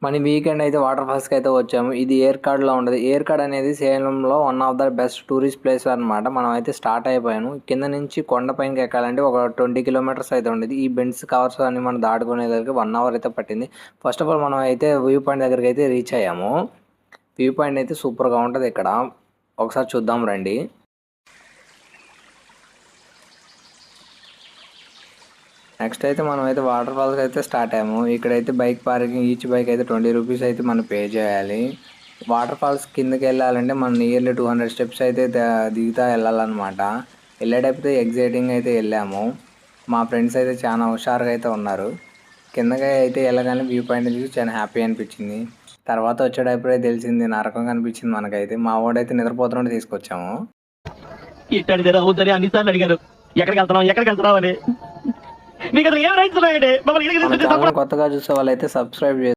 మన వీకెండ్ అయితే వాటర్ ఫాల్స్కి అయితే వచ్చాము. ఇది ఏర్కాడులో ఉండదు. ఏర్కాడ్ అనేది సేలంలో one of the best tourist place అనమాట. మనం అయితే స్టార్ట్ అయిపోయాను. కింద నుంచి కొండ పైనకి ఎక్కాలంటే ఒక 20 కిలోమీటర్స్ అయితే ఉండేది. ఈ బెండ్స్ కవర్స్ అన్ని మనం దాటుకునే దగ్గరికి 1 అవర్ అయితే పట్టింది. ఫస్ట్ ఆఫ్ ఆల్ మనం అయితే వ్యూ పాయింట్ దగ్గరికి అయితే రీచ్ అయ్యాము. వ్యూ పాయింట్ అయితే సూపర్గా ఉంటుంది ఇక్కడ. ఒకసారి చూద్దాం రండి. నెక్స్ట్ అయితే మనం అయితే వాటర్ ఫాల్స్ అయితే స్టార్ట్ అయ్యాము. ఇక్కడైతే బైక్ పార్కింగ్ ఈచ్ బైక్ అయితే 20 రూపీస్ అయితే మనం పే చేయాలి. వాటర్ ఫాల్స్ కిందకి వెళ్ళాలంటే మనం నియర్లీ 200 స్టెప్స్ అయితే దిగుతా వెళ్ళాలన్నమాట. వెళ్ళేటప్పుడు ఎగ్జైటింగ్ అయితే వెళ్ళాము. మా ఫ్రెండ్స్ అయితే చాలా హుషారుగా అయితే ఉన్నారు. కిందకి అయితే వెళ్ళగానే వ్యూ పాయింట్ చూసి చాలా హ్యాపీ అనిపించింది. తర్వాత వచ్చేటప్పుడే తెలిసింది నరకం కనిపించింది మనకైతే. మా వాడైతే నిద్రపోతున్నట్టు తీసుకొచ్చాము. ఇట్టడితే రావద్దని అన్నిసార్లు అడిగారు. ఎక్కడికి వెళ్తున్నావు అని. మీకు అసలు ఏం రైట్స్ ఉన్నాయండి? కొత్తగా చూసే వాళ్ళైతే సబ్స్క్రైబ్